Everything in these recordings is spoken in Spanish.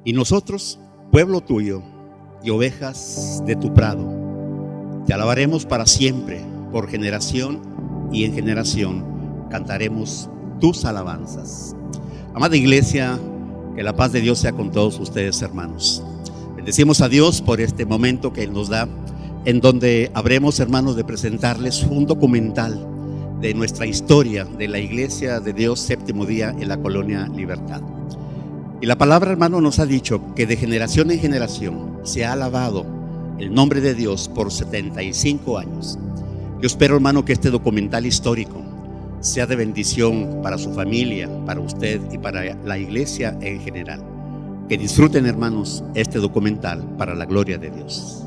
Y nosotros, pueblo tuyo y ovejas de tu prado, te alabaremos para siempre, por generación y en generación cantaremos tus alabanzas. Amada iglesia, que la paz de Dios sea con todos ustedes, hermanos. Bendecimos a Dios por este momento que Él nos da, en donde habremos, hermanos, de presentarles un documental de nuestra historia de la Iglesia de Dios Séptimo Día en la Colonia Libertad. Y la palabra, hermano, nos ha dicho que de generación en generación se ha alabado el nombre de Dios por 75 años. Yo espero, hermano, que este documental histórico sea de bendición para su familia, para usted y para la iglesia en general. Que disfruten, hermanos, este documental para la gloria de Dios.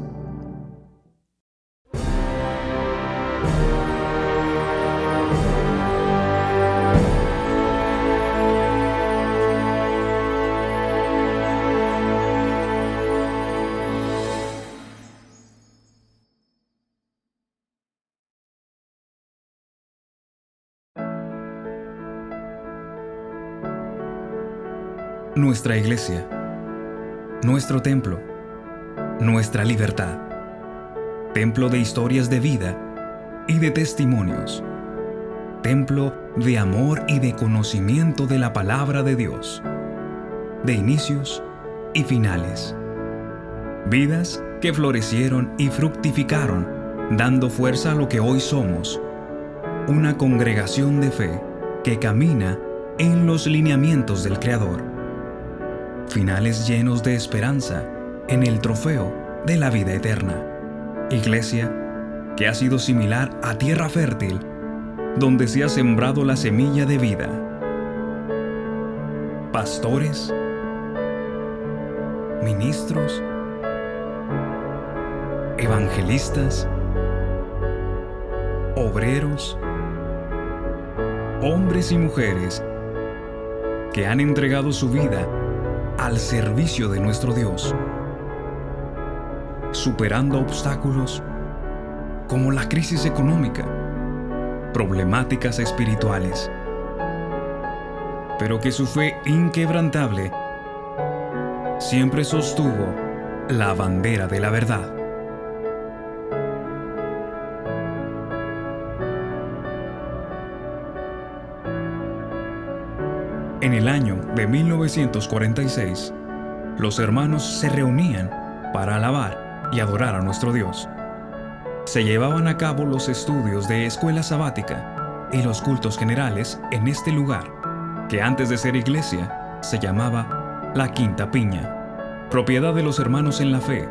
Nuestra iglesia, nuestro templo, nuestra libertad, templo de historias de vida y de testimonios, templo de amor y de conocimiento de la palabra de Dios, de inicios y finales, vidas que florecieron y fructificaron, dando fuerza a lo que hoy somos, una congregación de fe que camina en los lineamientos del Creador. Finales llenos de esperanza en el trofeo de la vida eterna. Iglesia que ha sido similar a tierra fértil donde se ha sembrado la semilla de vida. Pastores, ministros, evangelistas, obreros, hombres y mujeres que han entregado su vida al servicio de nuestro Dios, superando obstáculos como la crisis económica, problemáticas espirituales, pero que su fe inquebrantable siempre sostuvo la bandera de la verdad. En el año de 1946, los hermanos se reunían para alabar y adorar a nuestro Dios. Se llevaban a cabo los estudios de escuela sabática y los cultos generales en este lugar, que antes de ser iglesia se llamaba La Quinta Piña, propiedad de los hermanos en la fe,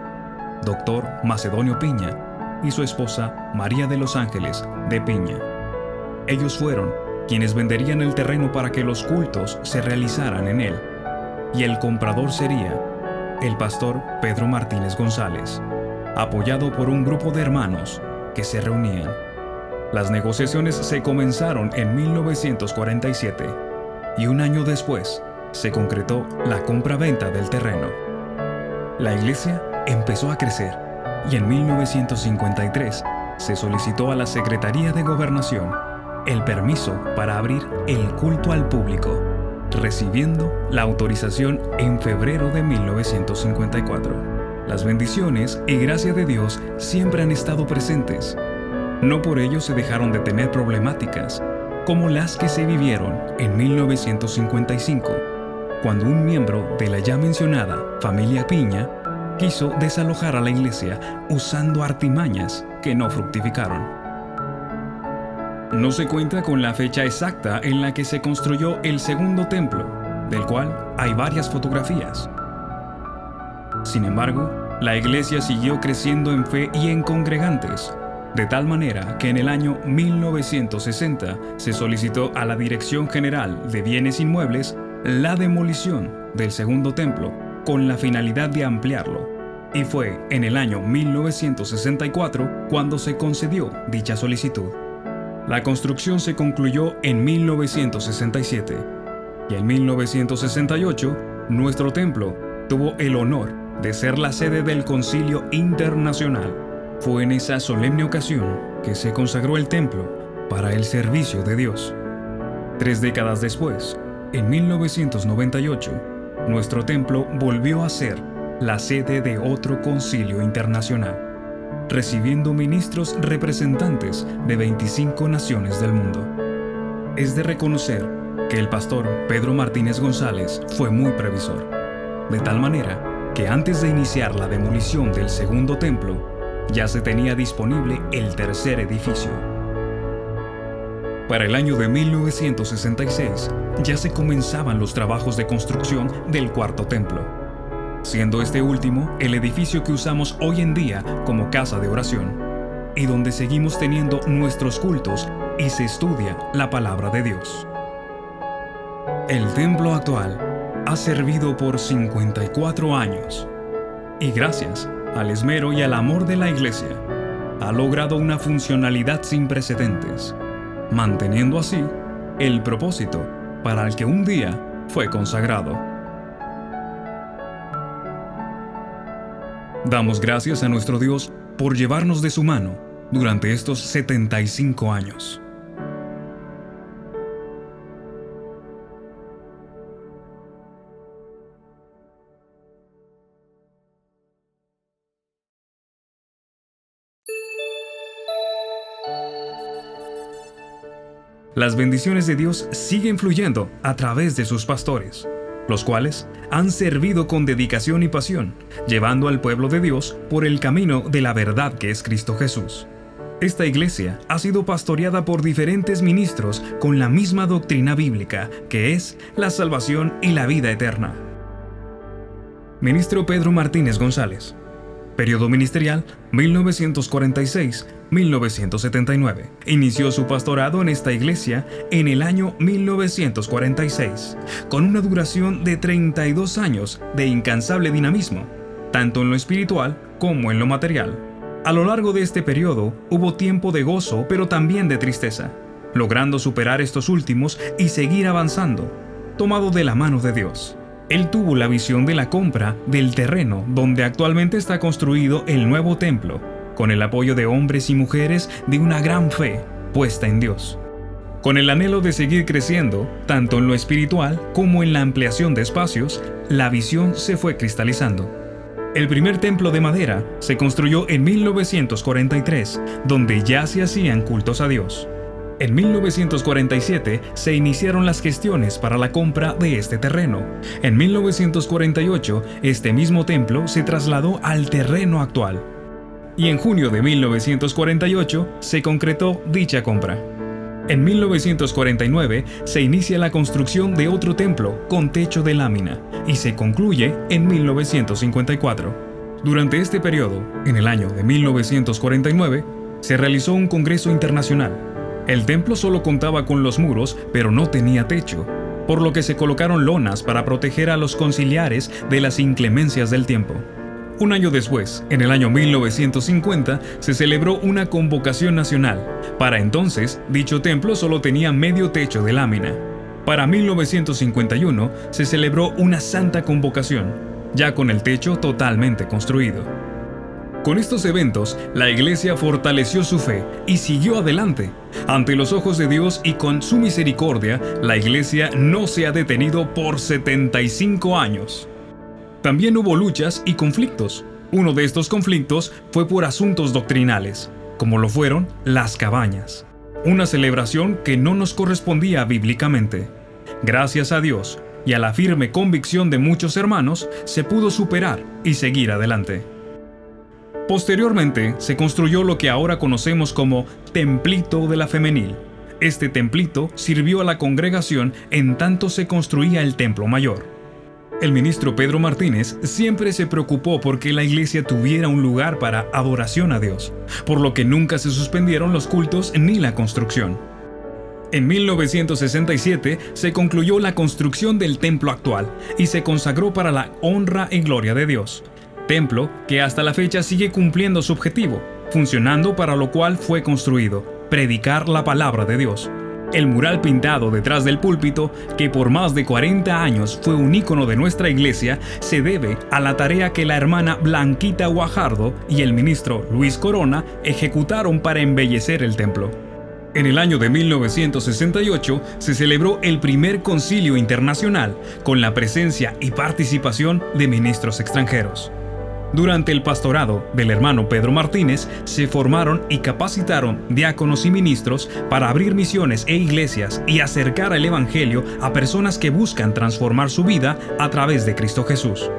Dr. Macedonio Piña y su esposa María de los Ángeles de Piña. Ellos fueron quienes venderían el terreno para que los cultos se realizaran en él, y el comprador sería el pastor Pedro Martínez González, apoyado por un grupo de hermanos que se reunían. Las negociaciones se comenzaron en 1947 y un año después se concretó la compra-venta del terreno. La iglesia empezó a crecer y en 1953 se solicitó a la Secretaría de Gobernación el permiso para abrir el culto al público, recibiendo la autorización en febrero de 1954. Las bendiciones y gracia de Dios siempre han estado presentes. No por ello se dejaron de tener problemáticas, como las que se vivieron en 1955, cuando un miembro de la ya mencionada familia Piña quiso desalojar a la iglesia usando artimañas que no fructificaron. No se cuenta con la fecha exacta en la que se construyó el segundo templo, del cual hay varias fotografías. Sin embargo, la iglesia siguió creciendo en fe y en congregantes, de tal manera que en el año 1960 se solicitó a la Dirección General de Bienes Inmuebles la demolición del segundo templo con la finalidad de ampliarlo, y fue en el año 1964 cuando se concedió dicha solicitud. La construcción se concluyó en 1967 y en 1968 nuestro templo tuvo el honor de ser la sede del Concilio Internacional. Fue en esa solemne ocasión que se consagró el templo para el servicio de Dios. 3 décadas después, en 1998, nuestro templo volvió a ser la sede de otro concilio internacional, recibiendo ministros representantes de 25 naciones del mundo. Es de reconocer que el pastor Pedro Martínez González fue muy previsor, de tal manera que antes de iniciar la demolición del segundo templo, ya se tenía disponible el tercer edificio. Para el año de 1966, ya se comenzaban los trabajos de construcción del cuarto templo, siendo este último el edificio que usamos hoy en día como casa de oración, y donde seguimos teniendo nuestros cultos y se estudia la palabra de Dios. El templo actual ha servido por 54 años, y gracias al esmero y al amor de la iglesia, ha logrado una funcionalidad sin precedentes, manteniendo así el propósito para el que un día fue consagrado. Damos gracias a nuestro Dios por llevarnos de su mano durante estos 75 años. Las bendiciones de Dios siguen fluyendo a través de sus pastores, los cuales han servido con dedicación y pasión, llevando al pueblo de Dios por el camino de la verdad que es Cristo Jesús. Esta iglesia ha sido pastoreada por diferentes ministros con la misma doctrina bíblica, que es la salvación y la vida eterna. Ministro Pedro Martínez González. Periodo ministerial 1946-1979. Inició su pastorado en esta iglesia en el año 1946, con una duración de 32 años de incansable dinamismo, tanto en lo espiritual como en lo material. A lo largo de este periodo hubo tiempo de gozo, pero también de tristeza, logrando superar estos últimos y seguir avanzando, tomado de la mano de Dios. Él tuvo la visión de la compra del terreno donde actualmente está construido el nuevo templo, con el apoyo de hombres y mujeres de una gran fe puesta en Dios. Con el anhelo de seguir creciendo, tanto en lo espiritual como en la ampliación de espacios, la visión se fue cristalizando. El primer templo de madera se construyó en 1943, donde ya se hacían cultos a Dios. En 1947 se iniciaron las gestiones para la compra de este terreno. En 1948, este mismo templo se trasladó al terreno actual. Y en junio de 1948 se concretó dicha compra. En 1949 se inicia la construcción de otro templo con techo de lámina y se concluye en 1954. Durante este periodo, en el año de 1949, se realizó un congreso internacional. El templo solo contaba con los muros, pero no tenía techo, por lo que se colocaron lonas para proteger a los conciliares de las inclemencias del tiempo. Un año después, en el año 1950, se celebró una convocación nacional. Para entonces, dicho templo solo tenía medio techo de lámina. Para 1951, se celebró una santa convocación, ya con el techo totalmente construido. Con estos eventos, la iglesia fortaleció su fe y siguió adelante. Ante los ojos de Dios y con su misericordia, la iglesia no se ha detenido por 75 años. También hubo luchas y conflictos. Uno de estos conflictos fue por asuntos doctrinales, como lo fueron las cabañas, una celebración que no nos correspondía bíblicamente. Gracias a Dios y a la firme convicción de muchos hermanos, se pudo superar y seguir adelante. Posteriormente, se construyó lo que ahora conocemos como Templito de la Femenil. Este templito sirvió a la congregación en tanto se construía el templo mayor. El ministro Pedro Martínez siempre se preocupó porque la iglesia tuviera un lugar para adoración a Dios, por lo que nunca se suspendieron los cultos ni la construcción. En 1967 se concluyó la construcción del templo actual y se consagró para la honra y gloria de Dios. Templo que hasta la fecha sigue cumpliendo su objetivo, funcionando para lo cual fue construido, predicar la palabra de Dios. El mural pintado detrás del púlpito, que por más de 40 años fue un ícono de nuestra iglesia, se debe a la tarea que la hermana Blanquita Guajardo y el ministro Luis Corona ejecutaron para embellecer el templo. En el año de 1968 se celebró el primer concilio internacional con la presencia y participación de ministros extranjeros. Durante el pastorado del hermano Pedro Martínez se formaron y capacitaron diáconos y ministros para abrir misiones e iglesias y acercar el evangelio a personas que buscan transformar su vida a través de Cristo Jesús.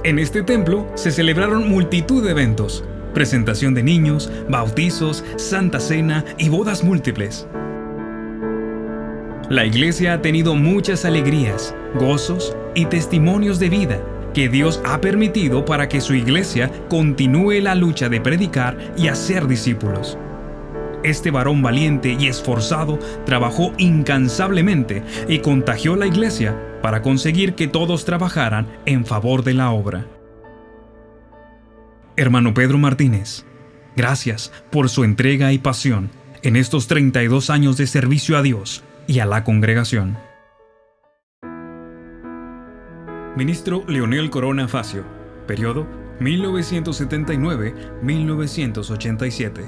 En este templo se celebraron multitud de eventos: presentación de niños, bautizos, Santa Cena y bodas múltiples. La iglesia ha tenido muchas alegrías, gozos y testimonios de vida que Dios ha permitido para que su iglesia continúe la lucha de predicar y hacer discípulos. Este varón valiente y esforzado trabajó incansablemente y contagió la iglesia para conseguir que todos trabajaran en favor de la obra. Hermano Pedro Martínez, gracias por su entrega y pasión en estos 32 años de servicio a Dios y a la congregación. Ministro Leonel Corona Facio, periodo 1979-1987.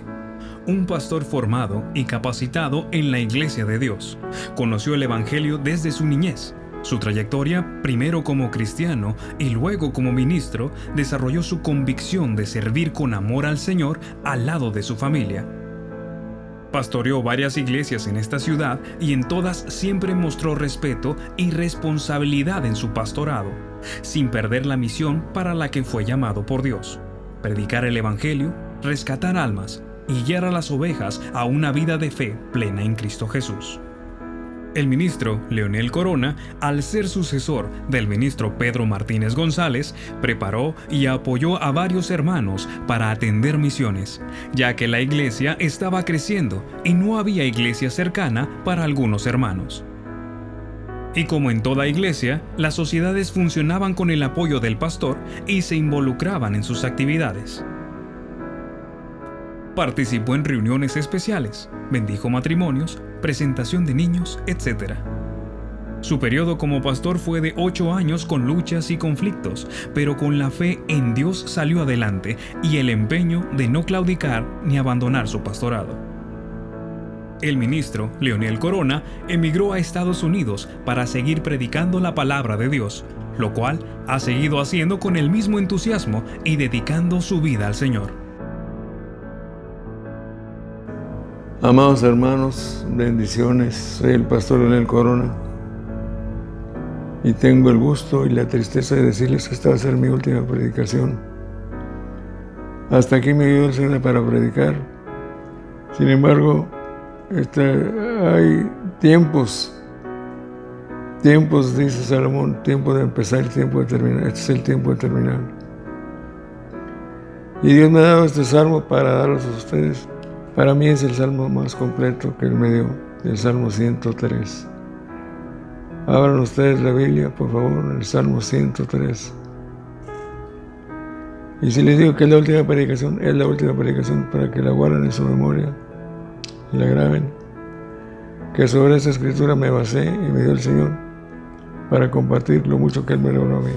Un pastor formado y capacitado en la Iglesia de Dios. Conoció el Evangelio desde su niñez. Su trayectoria, primero como cristiano y luego como ministro, desarrolló su convicción de servir con amor al Señor al lado de su familia. Pastoreó varias iglesias en esta ciudad y en todas siempre mostró respeto y responsabilidad en su pastorado, sin perder la misión para la que fue llamado por Dios: predicar el Evangelio, rescatar almas y guiar a las ovejas a una vida de fe plena en Cristo Jesús. El ministro Leonel Corona, al ser sucesor del ministro Pedro Martínez González, preparó y apoyó a varios hermanos para atender misiones, ya que la iglesia estaba creciendo y no había iglesia cercana para algunos hermanos. Y como en toda iglesia, las sociedades funcionaban con el apoyo del pastor y se involucraban en sus actividades. Participó en reuniones especiales, bendijo matrimonios, presentación de niños, etc. Su periodo como pastor fue de 8 años con luchas y conflictos, pero con la fe en Dios salió adelante y el empeño de no claudicar ni abandonar su pastorado. El ministro Leonel Corona emigró a Estados Unidos para seguir predicando la palabra de Dios, lo cual ha seguido haciendo con el mismo entusiasmo y dedicando su vida al Señor. Amados hermanos, bendiciones. Soy el pastor Leonel Corona y tengo el gusto y la tristeza de decirles que esta va a ser mi última predicación. Hasta aquí me ayudó el Señor para predicar. Sin embargo, hay tiempos, dice Salomón, tiempo de empezar y tiempo de terminar. Este es el tiempo de terminar. Y Dios me ha dado este salmo para darlos a ustedes. Para mí es el salmo más completo que Él me dio, el Salmo 103. Abran ustedes la Biblia, por favor, el Salmo 103. Y si les digo que es la última predicación para que la guarden en su memoria y la graben. Que sobre esa escritura me basé y me dio el Señor para compartir lo mucho que Él me logró a mí.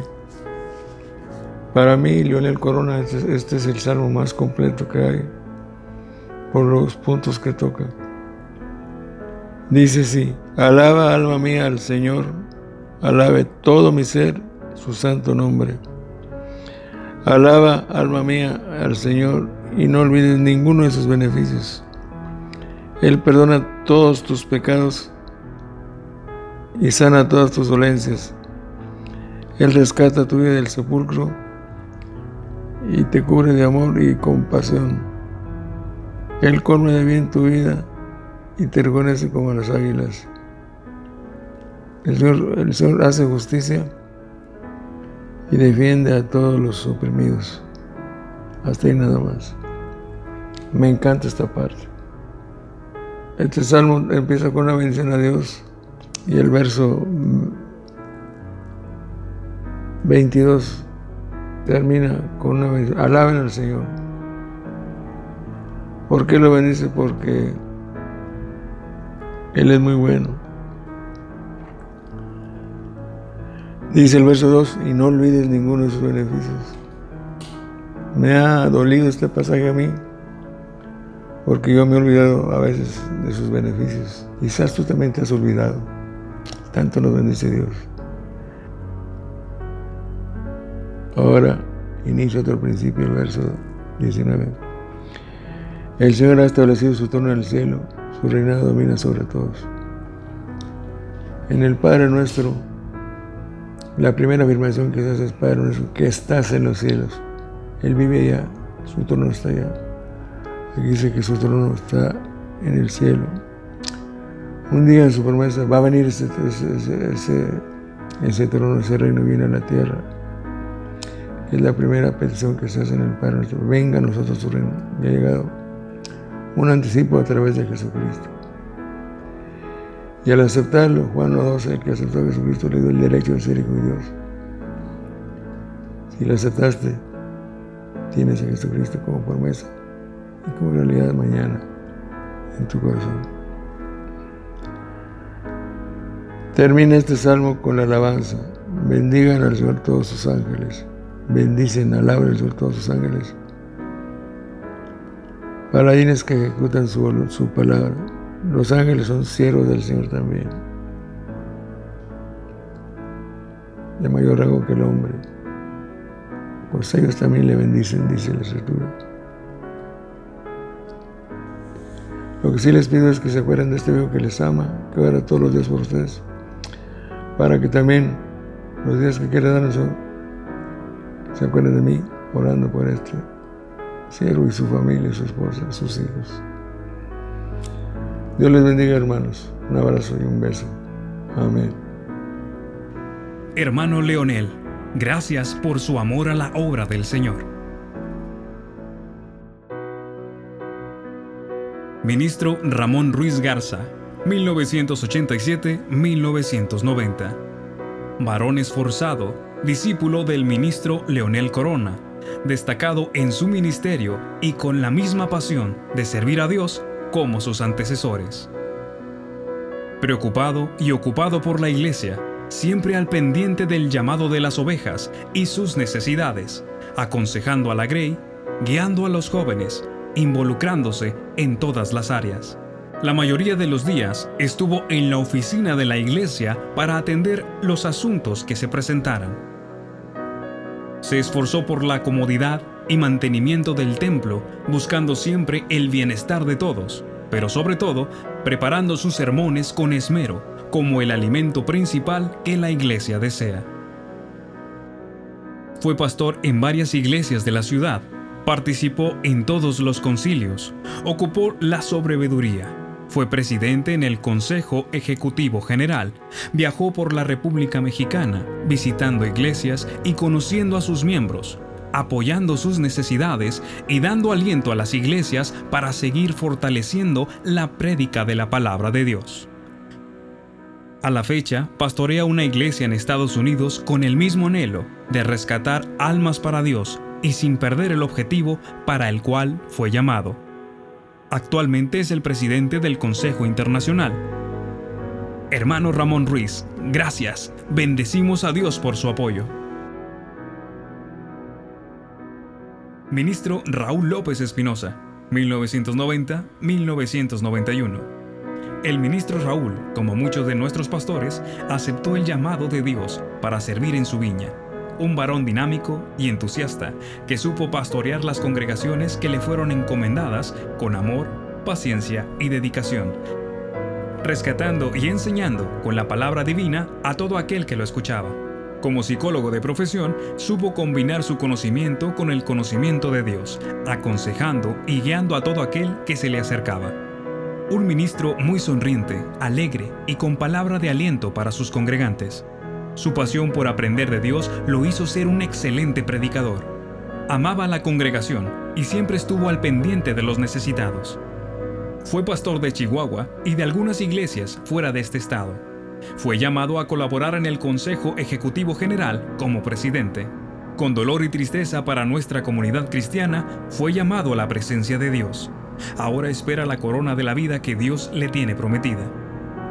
Para mí, Leonel Corona, este es el salmo más completo que hay, por los puntos que toca. Dice así: alaba, alma mía, al Señor, alabe todo mi ser su santo nombre. Alaba, alma mía, al Señor, y no olvides ninguno de sus beneficios. Él perdona todos tus pecados y sana todas tus dolencias. Él rescata tu vida del sepulcro y te cubre de amor y compasión. Él colma de bien tu vida y te reconece como las águilas. El Señor hace justicia y defiende a todos los oprimidos. Hasta ahí nada más. Me encanta esta parte. Este salmo empieza con una bendición a Dios y el verso 22 termina con una bendición. Alaben al Señor. ¿Por qué lo bendice? Porque Él es muy bueno. Dice el verso 2, y no olvides ninguno de sus beneficios. Me ha dolido este pasaje a mí, porque yo me he olvidado a veces de sus beneficios. Quizás tú también te has olvidado. Tanto nos bendice Dios. Ahora inicio otro principio, el verso 19. El Señor ha establecido su trono en el cielo, su reinado domina sobre todos. En el Padre nuestro, la primera afirmación que se hace es: Padre nuestro que estás en los cielos. Él vive allá, su trono está allá. Aquí dice que su trono está en el cielo. Un día en su promesa va a venir ese trono, ese reino viene a la tierra. Es la primera petición que se hace en el Padre nuestro: venga a nosotros su reino. Ya ha llegado un anticipo a través de Jesucristo. Y al aceptarlo, Juan 1:12, el que aceptó a Jesucristo le dio el derecho de ser hijo de Dios. Si lo aceptaste, tienes a Jesucristo como promesa y como realidad mañana en tu corazón. Termina este salmo con la alabanza. Bendigan al Señor todos sus ángeles. Bendicen, alaben al Señor todos sus ángeles. Paladines que ejecutan su palabra. Los ángeles son siervos del Señor también, de mayor rango que el hombre, pues ellos también le bendicen, dice la Escritura. Lo que sí les pido es que se acuerden de este Dios que les ama, que ora todos los días por ustedes, para que también los días que quiera darnos se acuerden de mí, orando por este siervo y su familia, su esposa, sus hijos. Dios les bendiga, hermanos. Un abrazo y un beso. Amén. Hermano Leonel, gracias por su amor a la obra del Señor. Ministro Ramón Ruiz Garza, 1987-1990. Varón esforzado, discípulo del ministro Leonel Corona, destacado en su ministerio y con la misma pasión de servir a Dios como sus antecesores. Preocupado y ocupado por la iglesia, siempre al pendiente del llamado de las ovejas y sus necesidades, aconsejando a la grey, guiando a los jóvenes, involucrándose en todas las áreas. La mayoría de los días estuvo en la oficina de la iglesia para atender los asuntos que se presentaran. Se esforzó por la comodidad y mantenimiento del templo, buscando siempre el bienestar de todos, pero sobre todo, preparando sus sermones con esmero, como el alimento principal que la iglesia desea. Fue pastor en varias iglesias de la ciudad, participó en todos los concilios, ocupó la sobreveeduría, fue presidente en el Consejo Ejecutivo General, viajó por la República Mexicana, visitando iglesias y conociendo a sus miembros, apoyando sus necesidades y dando aliento a las iglesias para seguir fortaleciendo la prédica de la palabra de Dios. A la fecha, pastorea una iglesia en Estados Unidos con el mismo anhelo de rescatar almas para Dios y sin perder el objetivo para el cual fue llamado. Actualmente es el presidente del Consejo Internacional. Hermano Ramón Ruiz, gracias. Bendecimos a Dios por su apoyo. Ministro Raúl López Espinosa, 1990-1991. El ministro Raúl, como muchos de nuestros pastores, aceptó el llamado de Dios para servir en su viña. Un varón dinámico y entusiasta que supo pastorear las congregaciones que le fueron encomendadas con amor, paciencia y dedicación, rescatando y enseñando con la palabra divina a todo aquel que lo escuchaba. Como psicólogo de profesión, supo combinar su conocimiento con el conocimiento de Dios, aconsejando y guiando a todo aquel que se le acercaba. Un ministro muy sonriente, alegre y con palabra de aliento para sus congregantes. Su pasión por aprender de Dios lo hizo ser un excelente predicador. Amaba a la congregación y siempre estuvo al pendiente de los necesitados. Fue pastor de Chihuahua y de algunas iglesias fuera de este estado. Fue llamado a colaborar en el Consejo Ejecutivo General como presidente. Con dolor y tristeza para nuestra comunidad cristiana, fue llamado a la presencia de Dios. Ahora espera la corona de la vida que Dios le tiene prometida.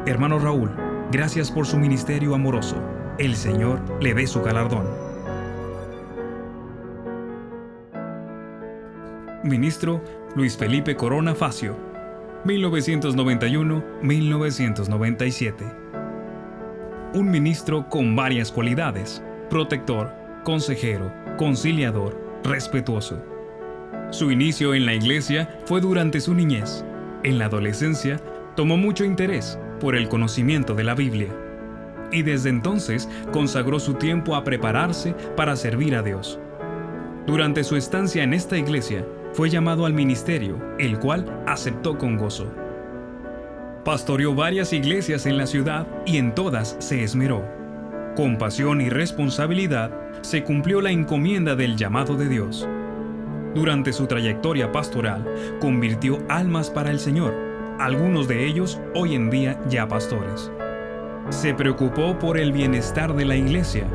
Hermano Raúl, gracias por su ministerio amoroso. El Señor le dé su galardón. Ministro Luis Felipe Corona Facio, 1991-1997. Un ministro con varias cualidades: protector, consejero, conciliador, respetuoso. Su inicio en la iglesia fue durante su niñez. En la adolescencia, tomó mucho interés por el conocimiento de la Biblia, y desde entonces consagró su tiempo a prepararse para servir a Dios. Durante su estancia en esta iglesia, fue llamado al ministerio, el cual aceptó con gozo. Pastoreó varias iglesias en la ciudad y en todas se esmeró. Con pasión y responsabilidad, se cumplió la encomienda del llamado de Dios. Durante su trayectoria pastoral, convirtió almas para el Señor, algunos de ellos hoy en día ya pastores. Se preocupó por el bienestar de la iglesia,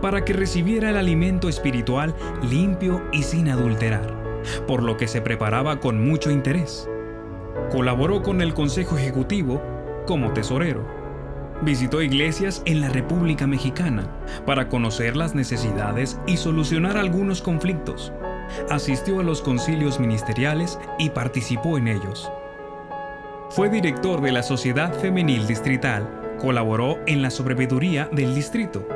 para que recibiera el alimento espiritual limpio y sin adulterar, por lo que se preparaba con mucho interés. Colaboró con el Consejo Ejecutivo como tesorero. Visitó iglesias en la República Mexicana para conocer las necesidades y solucionar algunos conflictos. Asistió a los concilios ministeriales y participó en ellos. Fue director de la Sociedad Femenil Distrital, colaboró en la sobreveeduría del distrito,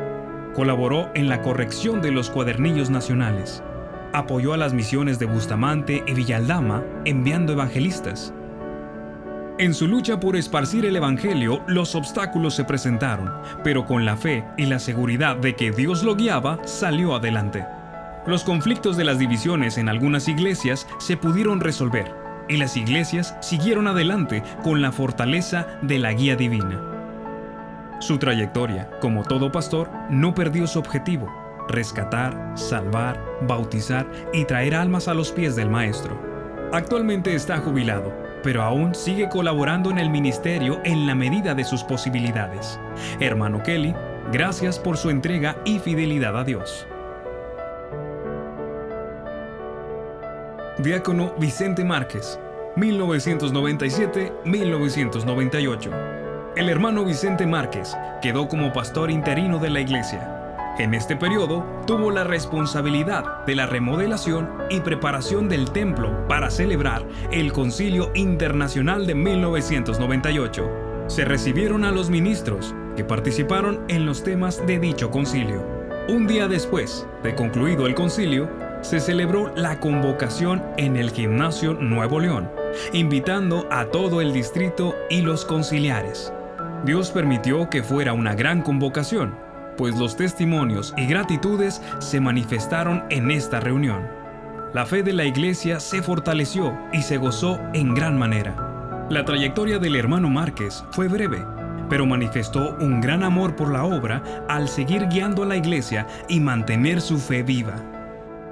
colaboró en la corrección de los cuadernillos nacionales, apoyó a las misiones de Bustamante y Villaldama enviando evangelistas. En su lucha por esparcir el evangelio, los obstáculos se presentaron, pero con la fe y la seguridad de que Dios lo guiaba, salió adelante. Los conflictos de las divisiones en algunas iglesias se pudieron resolver, y las iglesias siguieron adelante con la fortaleza de la guía divina. Su trayectoria, como todo pastor, no perdió su objetivo: rescatar, salvar, bautizar y traer almas a los pies del Maestro. Actualmente está jubilado, pero aún sigue colaborando en el ministerio en la medida de sus posibilidades. Hermano Kelly, gracias por su entrega y fidelidad a Dios. Diácono Vicente Márquez, 1997-1998. El hermano Vicente Márquez quedó como pastor interino de la iglesia. En este periodo tuvo la responsabilidad de la remodelación y preparación del templo para celebrar el Concilio Internacional de 1998. Se recibieron a los ministros que participaron en los temas de dicho concilio. Un día después de concluido el concilio, se celebró la convocación en el Gimnasio Nuevo León, invitando a todo el distrito y los conciliares. Dios permitió que fuera una gran convocación, pues los testimonios y gratitudes se manifestaron en esta reunión. La fe de la iglesia se fortaleció y se gozó en gran manera. La trayectoria del hermano Márquez fue breve, pero manifestó un gran amor por la obra al seguir guiando a la iglesia y mantener su fe viva.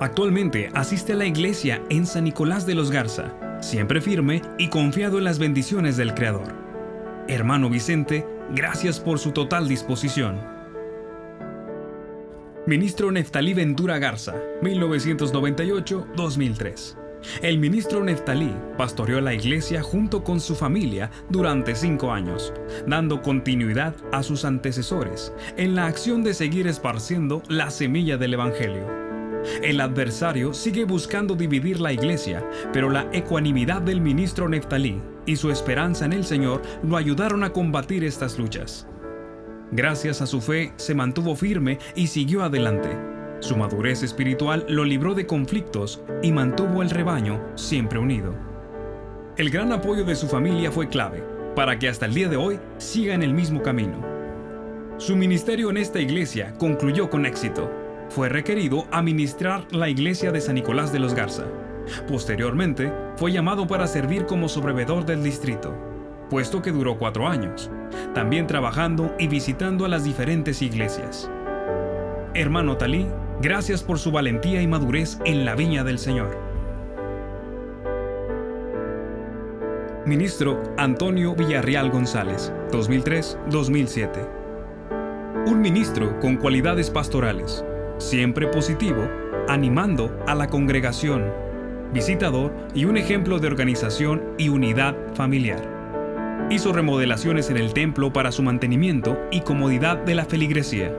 Actualmente asiste a la iglesia en San Nicolás de los Garza, siempre firme y confiado en las bendiciones del Creador. Hermano Vicente, gracias por su total disposición. Ministro Neftalí Ventura Garza, 1998-2003. El ministro Neftalí pastoreó la iglesia junto con su familia durante 5 años, dando continuidad a sus antecesores en la acción de seguir esparciendo la semilla del Evangelio. El adversario sigue buscando dividir la iglesia, pero la ecuanimidad del ministro Neftalí y su esperanza en el Señor lo ayudaron a combatir estas luchas. Gracias a su fe, se mantuvo firme y siguió adelante. Su madurez espiritual lo libró de conflictos y mantuvo el rebaño siempre unido. El gran apoyo de su familia fue clave para que hasta el día de hoy siga en el mismo camino. Su ministerio en esta iglesia concluyó con éxito. Fue requerido a ministrar la iglesia de San Nicolás de los Garza. Posteriormente, fue llamado para servir como sobreveedor del distrito, puesto que duró 4 años, también trabajando y visitando a las diferentes iglesias. Hermano Talí, gracias por su valentía y madurez en la viña del Señor. Ministro Antonio Villarreal González, 2003-2007. Un ministro con cualidades pastorales, siempre positivo, animando a la congregación, visitador y un ejemplo de organización y unidad familiar. Hizo remodelaciones en el templo para su mantenimiento y comodidad de la feligresía.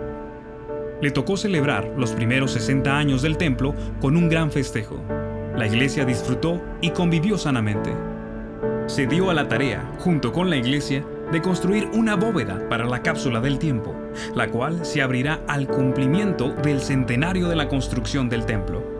Le tocó celebrar los primeros 60 años del templo con un gran festejo. La iglesia disfrutó y convivió sanamente. Se dio a la tarea, junto con la iglesia, de construir una bóveda para la cápsula del tiempo, la cual se abrirá al cumplimiento del centenario de la construcción del templo.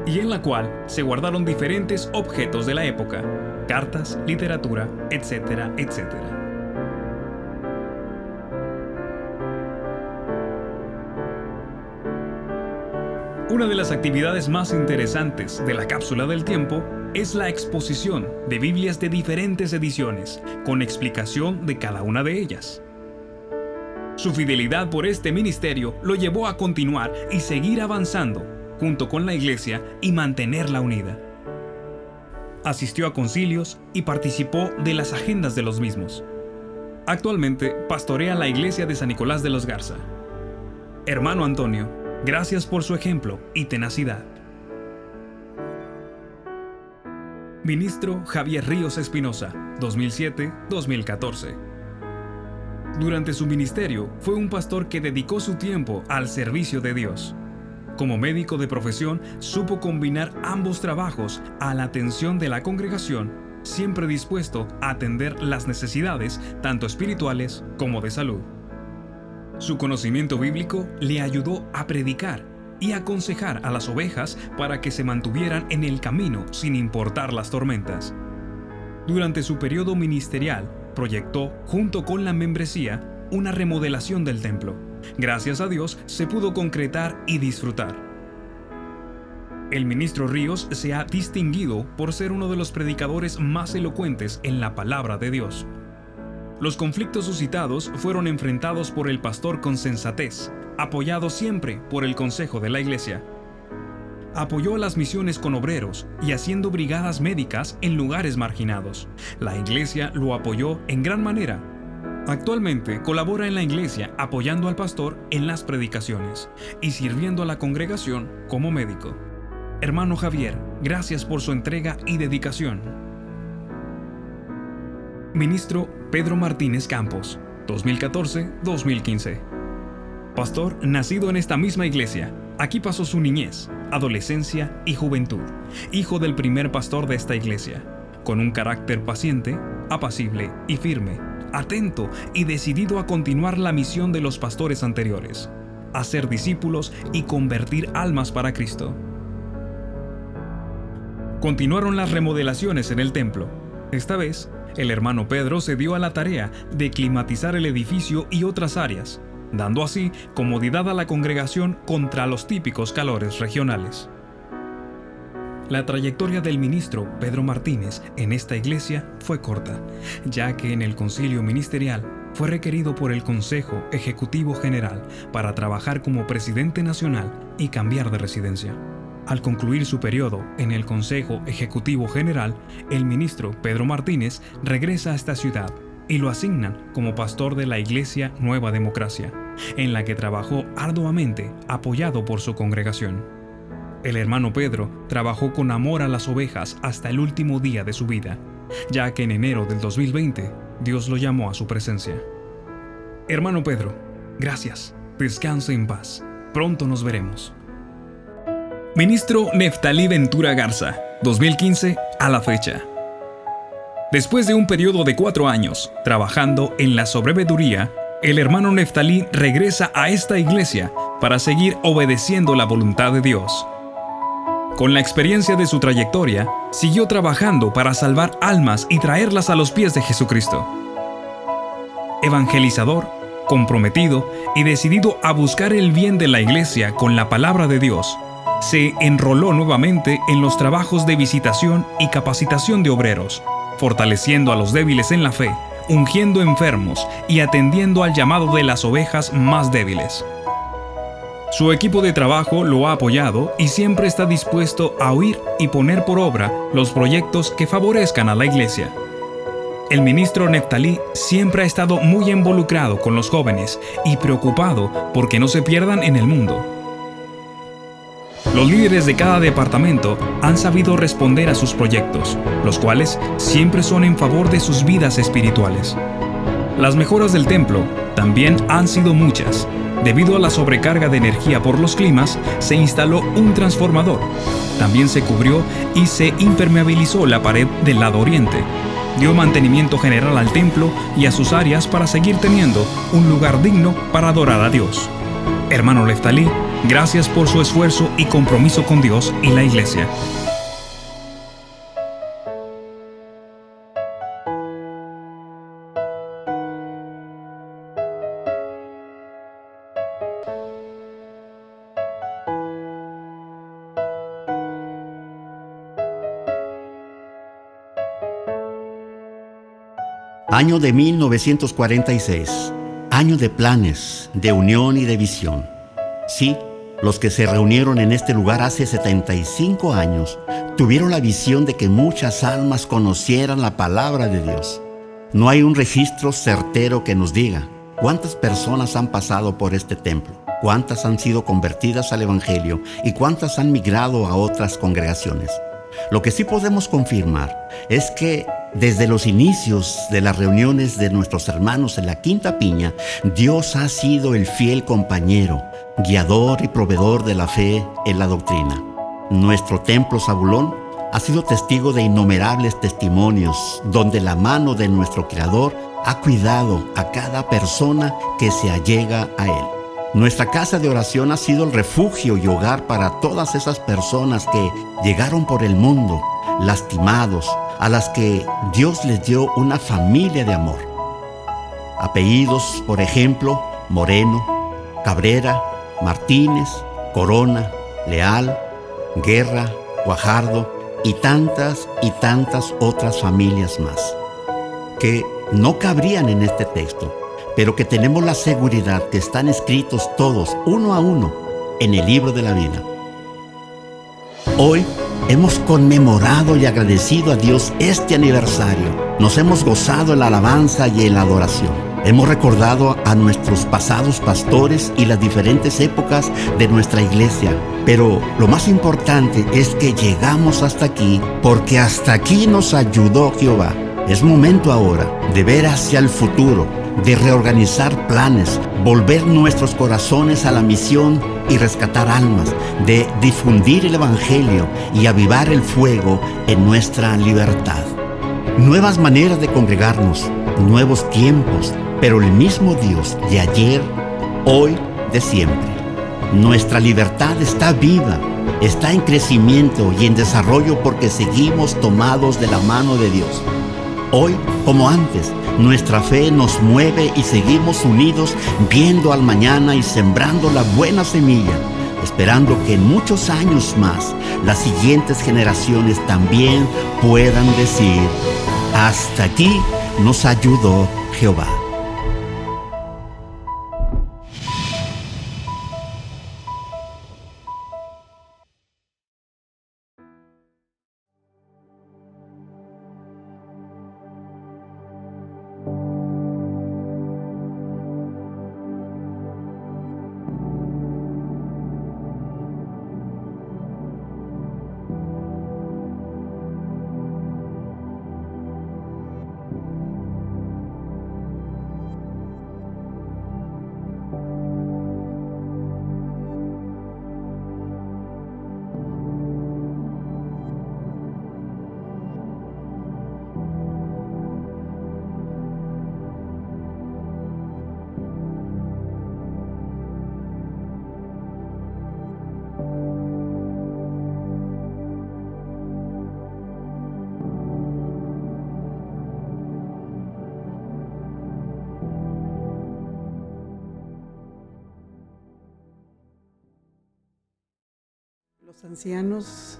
Y en la cual se guardaron diferentes objetos de la época, cartas, literatura, etcétera, etcétera. Una de las actividades más interesantes de la cápsula del tiempo es la exposición de Biblias de diferentes ediciones, con explicación de cada una de ellas. Su fidelidad por este ministerio lo llevó a continuar y seguir avanzando junto con la iglesia y mantenerla unida. Asistió a concilios y participó de las agendas de los mismos. Actualmente pastorea la iglesia de San Nicolás de los Garza. Hermano Antonio, gracias por su ejemplo y tenacidad. Ministro Javier Ríos Espinosa, 2007-2014. Durante su ministerio fue un pastor que dedicó su tiempo al servicio de Dios. Como médico de profesión, supo combinar ambos trabajos a la atención de la congregación, siempre dispuesto a atender las necesidades tanto espirituales como de salud. Su conocimiento bíblico le ayudó a predicar y aconsejar a las ovejas para que se mantuvieran en el camino sin importar las tormentas. Durante su periodo ministerial, proyectó, junto con la membresía, una remodelación del templo. Gracias a Dios se pudo concretar y disfrutar. El ministro Ríos se ha distinguido por ser uno de los predicadores más elocuentes en la palabra de Dios. Los conflictos suscitados fueron enfrentados por el pastor con sensatez, apoyado siempre por el consejo de la iglesia. Apoyó a las misiones con obreros y haciendo brigadas médicas en lugares marginados. La iglesia lo apoyó en gran manera. Actualmente colabora en la iglesia apoyando al pastor en las predicaciones y sirviendo a la congregación como médico. Hermano Javier, gracias por su entrega y dedicación. Ministro Pedro Martínez Campos, 2014-2015. Pastor nacido en esta misma iglesia. Aquí pasó su niñez, adolescencia y juventud. Hijo del primer pastor de esta iglesia. Con un carácter paciente, apacible y firme. Atento y decidido a continuar la misión de los pastores anteriores, hacer discípulos y convertir almas para Cristo. Continuaron las remodelaciones en el templo. Esta vez, el hermano Pedro se dio a la tarea de climatizar el edificio y otras áreas, dando así comodidad a la congregación contra los típicos calores regionales. La trayectoria del ministro Pedro Martínez en esta iglesia fue corta, ya que en el concilio ministerial fue requerido por el Consejo Ejecutivo General para trabajar como presidente nacional y cambiar de residencia. Al concluir su periodo en el Consejo Ejecutivo General, el ministro Pedro Martínez regresa a esta ciudad y lo asignan como pastor de la Iglesia Nueva Democracia, en la que trabajó arduamente apoyado por su congregación. El hermano Pedro trabajó con amor a las ovejas hasta el último día de su vida, ya que en enero del 2020 Dios lo llamó a su presencia. Hermano Pedro, gracias. Descanse en paz. Pronto nos veremos. Ministro Neftalí Ventura Garza, 2015 a la fecha. Después de un periodo de 4 años trabajando en la sobreveeduría, el hermano Neftalí regresa a esta iglesia para seguir obedeciendo la voluntad de Dios. Con la experiencia de su trayectoria, siguió trabajando para salvar almas y traerlas a los pies de Jesucristo. Evangelizador, comprometido y decidido a buscar el bien de la iglesia con la palabra de Dios, se enroló nuevamente en los trabajos de visitación y capacitación de obreros, fortaleciendo a los débiles en la fe, ungiendo enfermos y atendiendo al llamado de las ovejas más débiles. Su equipo de trabajo lo ha apoyado y siempre está dispuesto a oír y poner por obra los proyectos que favorezcan a la iglesia. El ministro Neftalí siempre ha estado muy involucrado con los jóvenes y preocupado porque no se pierdan en el mundo. Los líderes de cada departamento han sabido responder a sus proyectos, los cuales siempre son en favor de sus vidas espirituales. Las mejoras del templo también han sido muchas. Debido a la sobrecarga de energía por los climas, se instaló un transformador. También se cubrió y se impermeabilizó la pared del lado oriente. Dio mantenimiento general al templo y a sus áreas para seguir teniendo un lugar digno para adorar a Dios. Hermano Leftalí, gracias por su esfuerzo y compromiso con Dios y la iglesia. Año de 1946, año de planes, de unión y de visión. Sí, los que se reunieron en este lugar hace 75 años tuvieron la visión de que muchas almas conocieran la palabra de Dios. No hay un registro certero que nos diga cuántas personas han pasado por este templo, cuántas han sido convertidas al Evangelio y cuántas han migrado a otras congregaciones. Lo que sí podemos confirmar es que desde los inicios de las reuniones de nuestros hermanos en la Quinta Piña, Dios ha sido el fiel compañero, guiador y proveedor de la fe en la doctrina. Nuestro templo Zabulón ha sido testigo de innumerables testimonios donde la mano de nuestro Creador ha cuidado a cada persona que se allega a Él. Nuestra casa de oración ha sido el refugio y hogar para todas esas personas que llegaron por el mundo, lastimados, a las que Dios les dio una familia de amor. Apellidos, por ejemplo, Moreno, Cabrera, Martínez, Corona, Leal, Guerra, Guajardo y tantas otras familias más, que no cabrían en este texto, pero que tenemos la seguridad que están escritos todos, uno a uno, en el libro de la vida. Hoy hemos conmemorado y agradecido a Dios este aniversario. Nos hemos gozado en la alabanza y en la adoración. Hemos recordado a nuestros pasados pastores y las diferentes épocas de nuestra iglesia. Pero lo más importante es que llegamos hasta aquí porque hasta aquí nos ayudó Jehová. Es momento ahora de ver hacia el futuro, de reorganizar planes, volver nuestros corazones a la misión y rescatar almas, de difundir el Evangelio y avivar el fuego en nuestra libertad. Nuevas maneras de congregarnos, nuevos tiempos, pero el mismo Dios de ayer, hoy, de siempre. Nuestra libertad está viva, está en crecimiento y en desarrollo porque seguimos tomados de la mano de Dios. Hoy, como antes, nuestra fe nos mueve y seguimos unidos viendo al mañana y sembrando la buena semilla, esperando que en muchos años más las siguientes generaciones también puedan decir: hasta aquí nos ayudó Jehová. Los ancianos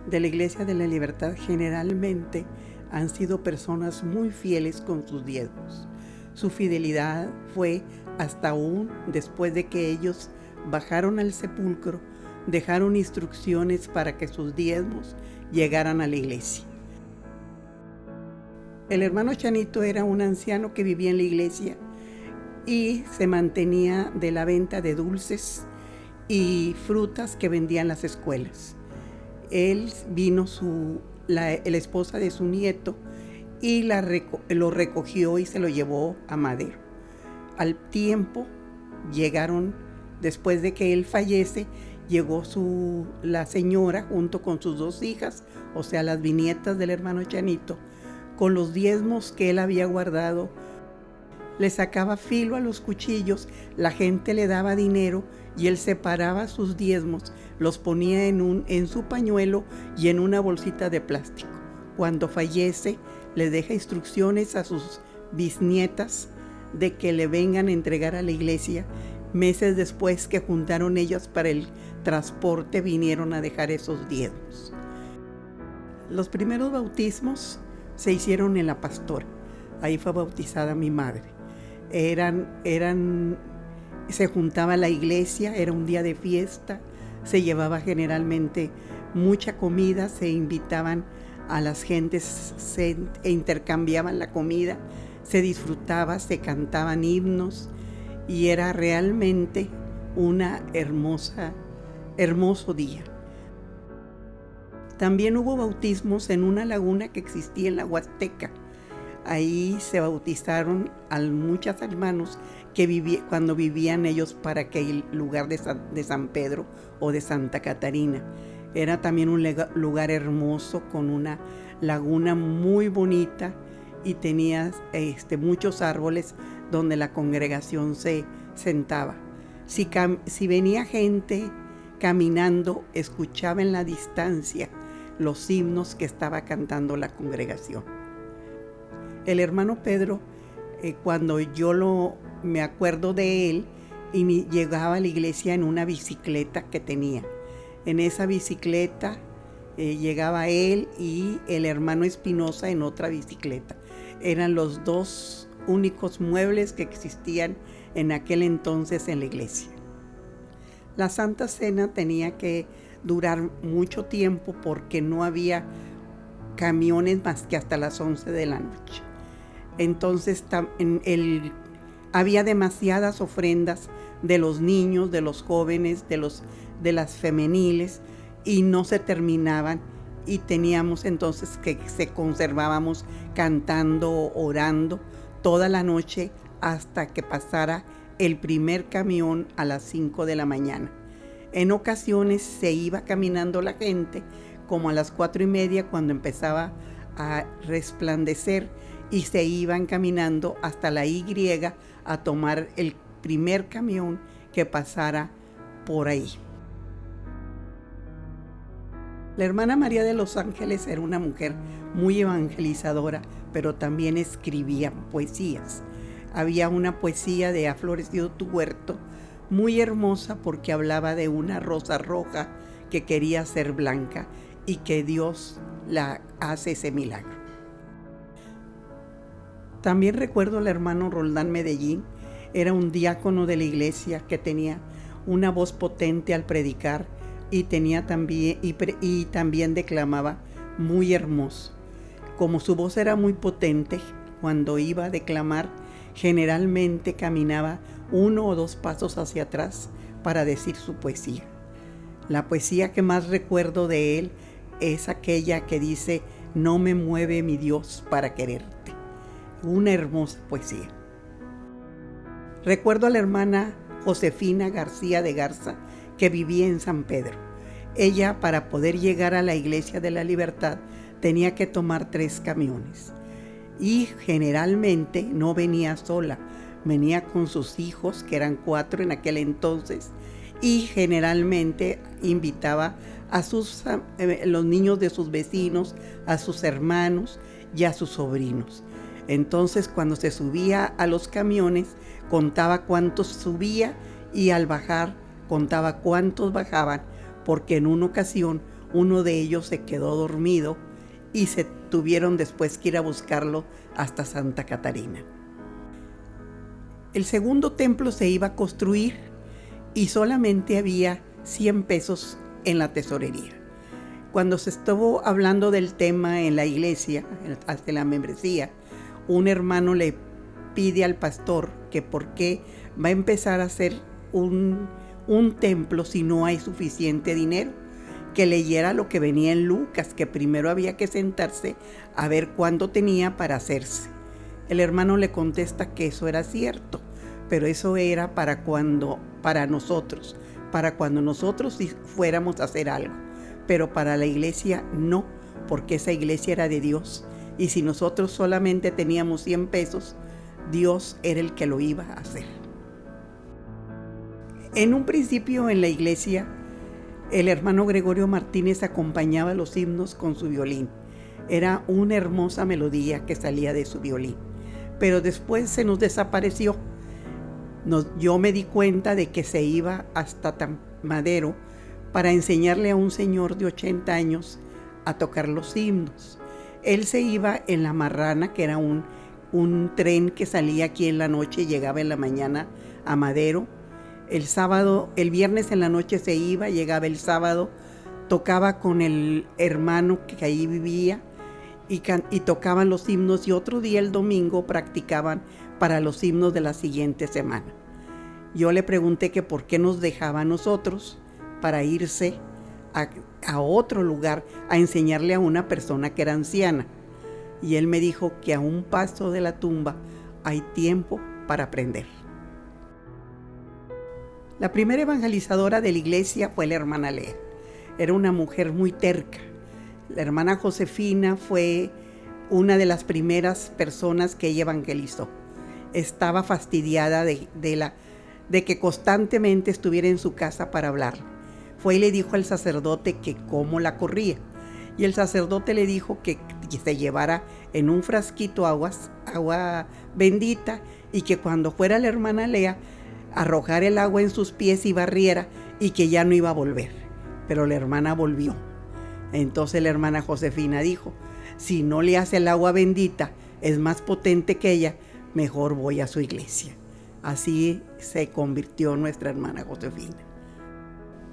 de la Iglesia de la Libertad generalmente han sido personas muy fieles con sus diezmos. Su fidelidad fue hasta aún después de que ellos bajaron al sepulcro, dejaron instrucciones para que sus diezmos llegaran a la iglesia. El hermano Chanito era un anciano que vivía en la iglesia y se mantenía de la venta de dulces y frutas que vendían las escuelas. Él vino la esposa de su nieto y lo recogió y se lo llevó a Madero. Al tiempo llegaron, después de que él fallece, llegó la señora junto con sus 2 hijas, o sea, las bisnietas del hermano Chanito, con los diezmos que él había guardado. Le sacaba filo a los cuchillos, la gente le daba dinero y él separaba sus diezmos, los ponía en su pañuelo y en una bolsita de plástico. Cuando fallece, le deja instrucciones a sus bisnietas de que le vengan a entregar a la iglesia. Meses después que juntaron ellas para el transporte, vinieron a dejar esos diezmos. Los primeros bautismos se hicieron en La Pastora. Ahí fue bautizada mi madre. Se juntaba la iglesia, era un día de fiesta, se llevaba generalmente mucha comida, se invitaban a las gentes, se intercambiaban la comida, se disfrutaba, se cantaban himnos y era realmente una hermoso día. También hubo bautismos en una laguna que existía en la Huasteca. Ahí se bautizaron a muchos hermanos que cuando vivían ellos para aquel lugar de San Pedro o de Santa Catarina. Era también un lugar hermoso con una laguna muy bonita y tenía muchos árboles donde la congregación se sentaba. Si venía gente caminando, escuchaba en la distancia los himnos que estaba cantando la congregación. El hermano Pedro, cuando yo me acuerdo de él, y llegaba a la iglesia en una bicicleta que tenía. En esa bicicleta llegaba él y el hermano Espinosa en otra bicicleta. Eran los 2 únicos muebles que existían en aquel entonces en la iglesia. La Santa Cena tenía que durar mucho tiempo porque no había camiones más que hasta las 11 de la noche. Entonces había demasiadas ofrendas de los niños, de los jóvenes, de las femeniles, y no se terminaban, y teníamos entonces que conservábamos cantando, orando toda la noche hasta que pasara el primer camión a las 5 de la mañana. En ocasiones se iba caminando la gente como a las 4:30 cuando empezaba a resplandecer, y se iban caminando hasta la Y a tomar el primer camión que pasara por ahí. La hermana María de los Ángeles era una mujer muy evangelizadora, pero también escribía poesías. Había una poesía de Ha florecido tu huerto, muy hermosa porque hablaba de una rosa roja que quería ser blanca y que Dios la hace ese milagro. También recuerdo al hermano Roldán Medellín. Era un diácono de la iglesia que tenía una voz potente al predicar y también declamaba muy hermoso. Como su voz era muy potente, cuando iba a declamar, generalmente caminaba 1 o 2 pasos hacia atrás para decir su poesía. La poesía que más recuerdo de él es aquella que dice: no me mueve mi Dios para quererte. Una hermosa poesía. Recuerdo a la hermana Josefina García de Garza, que vivía en San Pedro. Ella, para poder llegar a la Iglesia de la Libertad, tenía que tomar 3 camiones. Y generalmente no venía sola, venía con sus hijos, que eran 4 en aquel entonces, y generalmente invitaba a los niños de sus vecinos, a sus hermanos y a sus sobrinos. Entonces, cuando se subía a los camiones, contaba cuántos subía, y al bajar contaba cuántos bajaban, porque en una ocasión uno de ellos se quedó dormido y se tuvieron después que ir a buscarlo hasta Santa Catarina. El segundo templo se iba a construir y solamente había 100 pesos en la tesorería. Cuando se estuvo hablando del tema en la iglesia, hasta la membresía, un hermano le pide al pastor que por qué va a empezar a hacer un templo si no hay suficiente dinero? Que leyera lo que venía en Lucas, que primero había que sentarse a ver cuánto tenía para hacerse. El hermano le contesta que eso era cierto, pero eso era para cuando nosotros fuéramos a hacer algo. Pero para la iglesia no, porque esa iglesia era de Dios. Y si nosotros solamente teníamos 100 pesos, Dios era el que lo iba a hacer. En un principio en la iglesia, el hermano Gregorio Martínez acompañaba los himnos con su violín. Era una hermosa melodía que salía de su violín. Pero después se nos desapareció. Yo me di cuenta de que se iba hasta Madero para enseñarle a un señor de 80 años a tocar los himnos. Él se iba en la Marrana, que era un tren que salía aquí en la noche y llegaba en la mañana a Madero. El viernes en la noche se iba, llegaba el sábado, tocaba con el hermano que ahí vivía y tocaban los himnos, y otro día el domingo practicaban para los himnos de la siguiente semana. Yo le pregunté que por qué nos dejaba a nosotros para irse a otro lugar a enseñarle a una persona que era anciana. Y él me dijo que a un paso de la tumba hay tiempo para aprender. La primera evangelizadora de la iglesia fue la hermana Lea. Era una mujer muy terca. La hermana Josefina fue una de las primeras personas que ella evangelizó. Estaba fastidiada de que constantemente estuviera en su casa para hablar. Fue y le dijo al sacerdote que cómo la corría. Y el sacerdote le dijo que se llevara en un frasquito agua bendita, y que cuando fuera la hermana Lea, arrojar el agua en sus pies y barriera, y que ya no iba a volver. Pero la hermana volvió. Entonces la hermana Josefina dijo: si no le hace el agua bendita, es más potente que ella, mejor voy a su iglesia. Así se convirtió nuestra hermana Josefina.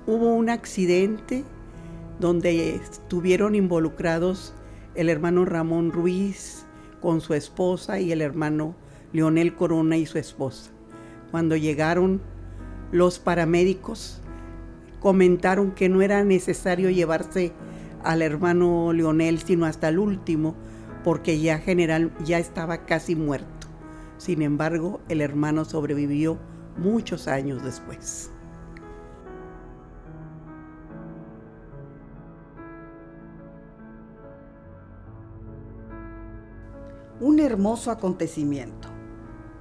Hubo un accidente donde estuvieron involucrados el hermano Ramón Ruiz con su esposa y el hermano Leonel Corona y su esposa. Cuando llegaron los paramédicos, comentaron que no era necesario llevarse al hermano Leonel sino hasta el último, porque ya estaba casi muerto. Sin embargo, el hermano sobrevivió muchos años después. Un hermoso acontecimiento.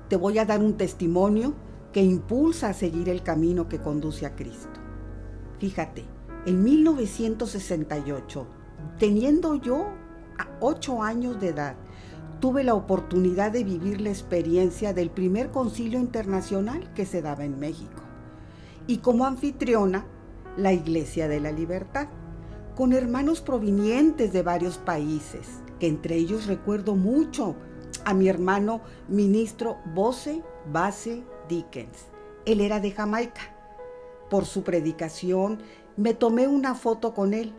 Te voy a dar un testimonio que impulsa a seguir el camino que conduce a Cristo. Fíjate, en 1968, teniendo yo 8 años de edad, tuve la oportunidad de vivir la experiencia del primer concilio internacional que se daba en México. Y como anfitriona, la Iglesia de la Libertad, con hermanos provenientes de varios países, que entre ellos recuerdo mucho a mi hermano ministro Bose Dickens. Él era de Jamaica. Por su predicación me tomé una foto con él.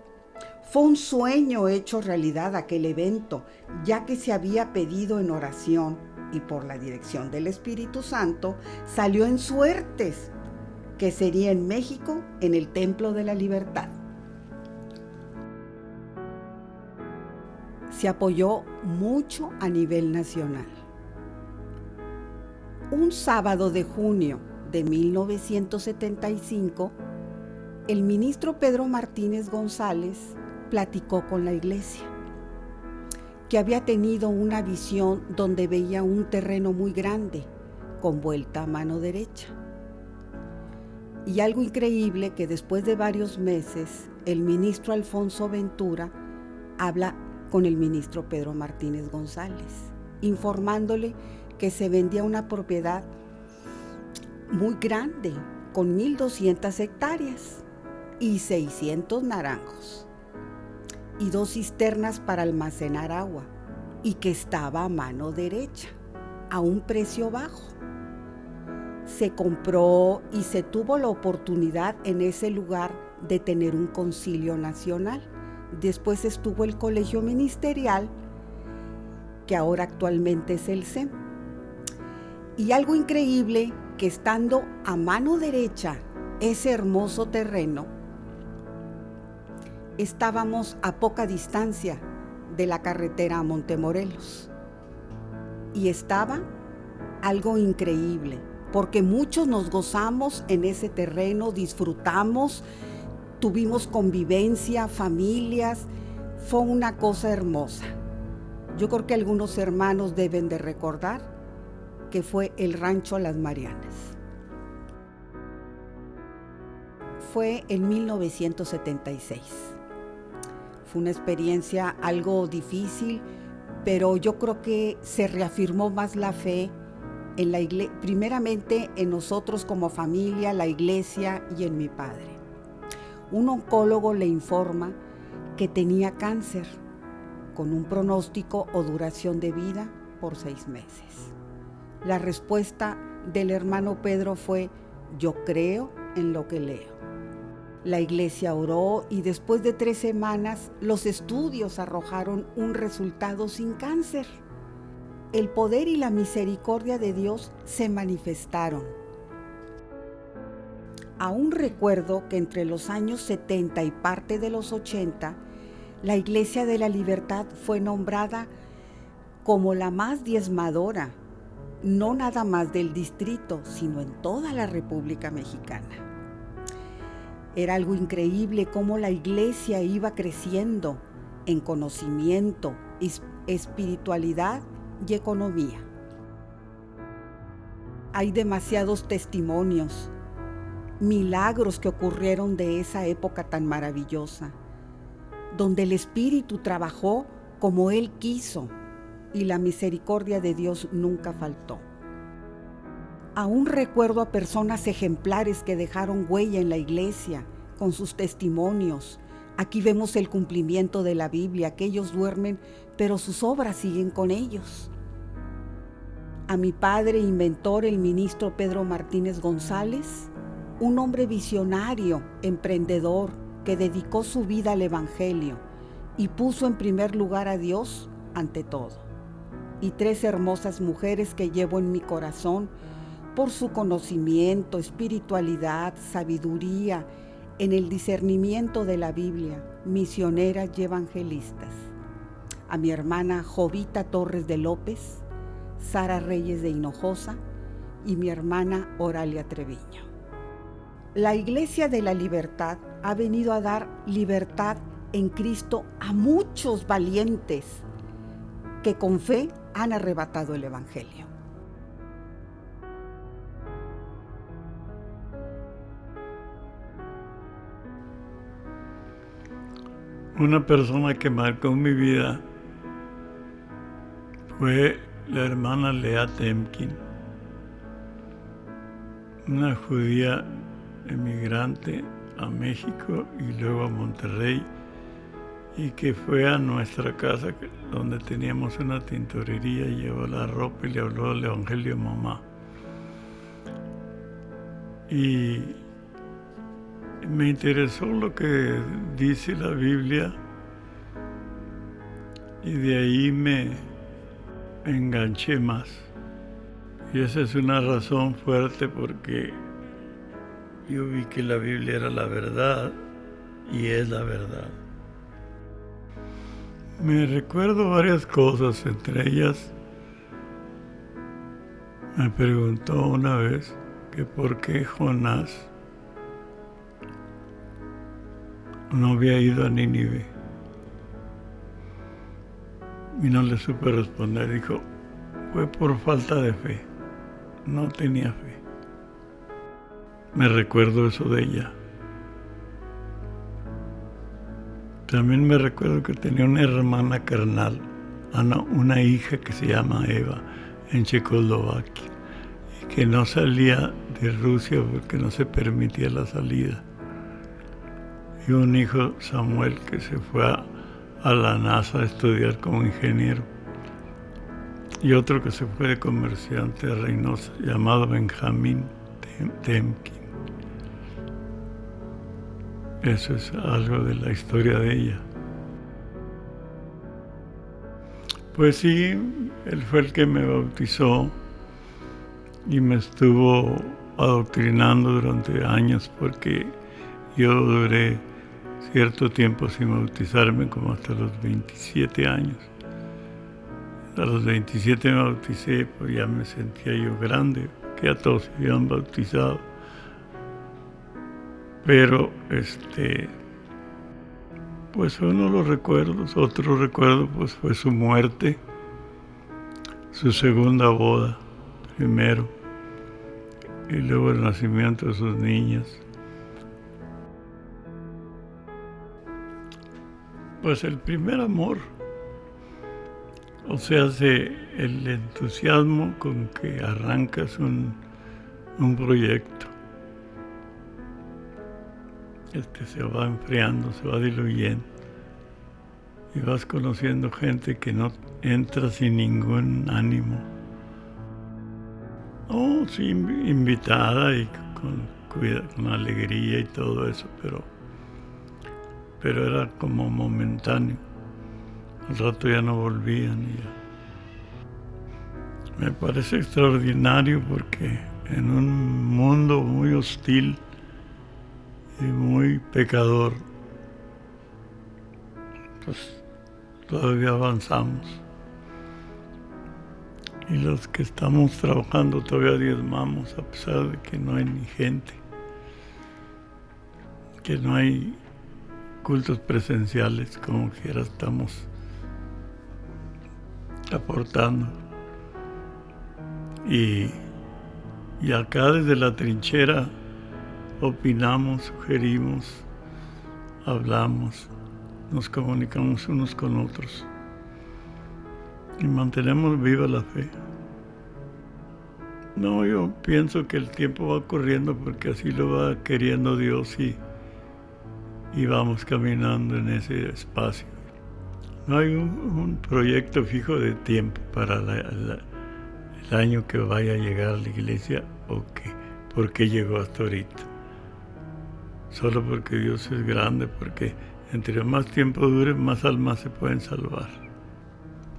Fue un sueño hecho realidad aquel evento, ya que se había pedido en oración y por la dirección del Espíritu Santo salió en suertes, que sería en México, en el Templo de la Libertad. Se apoyó mucho a nivel nacional. Un sábado de junio de 1975, el ministro Pedro Martínez González platicó con la iglesia, que había tenido una visión donde veía un terreno muy grande, con vuelta a mano derecha. Y algo increíble, que después de varios meses, el ministro Alfonso Ventura habla con el ministro Pedro Martínez González, informándole que se vendía una propiedad muy grande, con 1,200 hectáreas y 600 naranjos, y 2 cisternas para almacenar agua, y que estaba a mano derecha, a un precio bajo. Se compró y se tuvo la oportunidad en ese lugar de tener un concilio nacional. Después estuvo el colegio ministerial, que ahora actualmente es el CEM. Y algo increíble, que estando a mano derecha ese hermoso terreno, estábamos a poca distancia de la carretera a Montemorelos. Y estaba algo increíble, porque muchos nos gozamos en ese terreno, disfrutamos, tuvimos convivencia, familias, fue una cosa hermosa. Yo creo que algunos hermanos deben de recordar que fue el Rancho Las Marianas. Fue en 1976. Fue una experiencia algo difícil, pero yo creo que se reafirmó más la fe en la iglesia, primeramente en nosotros como familia, la iglesia y en mi padre. Un oncólogo le informa que tenía cáncer con un pronóstico o duración de vida por 6 meses. La respuesta del hermano Pedro fue: yo creo en lo que leo. La iglesia oró y después de 3 semanas los estudios arrojaron un resultado sin cáncer. El poder y la misericordia de Dios se manifestaron. Aún recuerdo que entre los años 70 y parte de los 80, la Iglesia de la Libertad fue nombrada como la más diezmadora, no nada más del distrito, sino en toda la República Mexicana. Era algo increíble cómo la iglesia iba creciendo en conocimiento, espiritualidad y economía. Hay demasiados testimonios, milagros que ocurrieron de esa época tan maravillosa, donde el Espíritu trabajó como Él quiso y la misericordia de Dios nunca faltó. Aún recuerdo a personas ejemplares que dejaron huella en la iglesia con sus testimonios. Aquí vemos el cumplimiento de la Biblia, que ellos duermen, pero sus obras siguen con ellos. A mi padre y mentor, el ministro Pedro Martínez González, un hombre visionario, emprendedor, que dedicó su vida al Evangelio y puso en primer lugar a Dios ante todo. Y 3 hermosas mujeres que llevo en mi corazón por su conocimiento, espiritualidad, sabiduría, en el discernimiento de la Biblia, misioneras y evangelistas. A mi hermana Jovita Torres de López, Sara Reyes de Hinojosa y mi hermana Oralia Treviño. La Iglesia de la Libertad ha venido a dar libertad en Cristo a muchos valientes que con fe han arrebatado el Evangelio. Una persona que marcó mi vida fue la hermana Lea Temkin, una judía emigrante a México y luego a Monterrey, y que fue a nuestra casa donde teníamos una tintorería, y llevó la ropa y le habló del Evangelio a mamá. Y me interesó lo que dice la Biblia y de ahí me enganché más. Y esa es una razón fuerte, porque yo vi que la Biblia era la verdad y es la verdad. Me recuerdo varias cosas, entre ellas me preguntó una vez que por qué Jonás no había ido a Nínive. Y no le supe responder. Dijo, fue por falta de fe. No tenía fe. Me recuerdo eso de ella. También me recuerdo que tenía una hermana carnal, una hija que se llama Eva, en Checoslovaquia, y que no salía de Rusia porque no se permitía la salida. Y un hijo, Samuel, que se fue a la NASA a estudiar como ingeniero. Y otro que se fue de comerciante a Reynosa, llamado Benjamín Temkin. Eso es algo de la historia de ella. Pues sí, él fue el que me bautizó y me estuvo adoctrinando durante años, porque yo duré cierto tiempo sin bautizarme, como hasta los 27 años. A los 27 me bauticé, pues ya me sentía yo grande, que ya todos se habían bautizado. Pero pues uno de los recuerdos, otro recuerdo pues fue su muerte, su segunda boda, primero, y luego el nacimiento de sus niñas. Pues el primer amor, o sea, el entusiasmo con que arrancas un proyecto. Se va enfriando, se va diluyendo y vas conociendo gente que no entra sin ningún ánimo. Oh, sí, invitada y con alegría y todo eso, pero era como momentáneo. Al rato ya no volvían y ya. Me parece extraordinario porque en un mundo muy hostil y muy pecador, pues todavía avanzamos. Y los que estamos trabajando todavía diezmamos, a pesar de que no hay ni gente, que no hay cultos presenciales, como quiera estamos aportando. Y acá desde la trinchera opinamos, sugerimos, hablamos, nos comunicamos unos con otros y mantenemos viva la fe. No, yo pienso que el tiempo va corriendo porque así lo va queriendo Dios y vamos caminando en ese espacio. No hay un proyecto fijo de tiempo para el año que vaya a llegar a la iglesia o por qué llegó hasta ahorita. Solo porque Dios es grande, porque entre más tiempo dure, más almas se pueden salvar.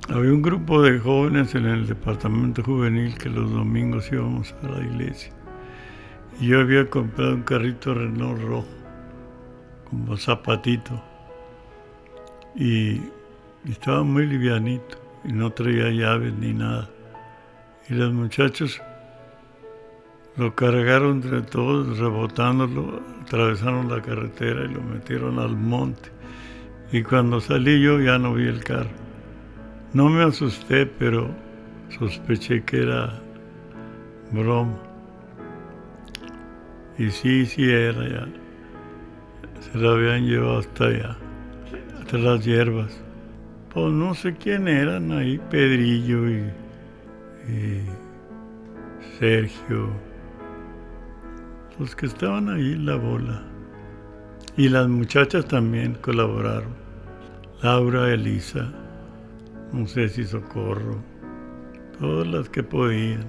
Había un grupo de jóvenes en el departamento juvenil que los domingos íbamos a la iglesia. Y yo había comprado un carrito Renault rojo, como zapatito. Y estaba muy livianito y no traía llaves ni nada. Y los muchachos lo cargaron entre todos, rebotándolo, atravesaron la carretera y lo metieron al monte. Y cuando salí yo ya no vi el carro. No me asusté, pero sospeché que era broma. Y sí era ya. Se lo habían llevado hasta allá, hasta las hierbas. Pues no sé quién eran ahí, Pedrillo y Sergio. Los que estaban ahí en la bola. Y las muchachas también colaboraron. Laura, Elisa, no sé si Socorro, todas las que podían.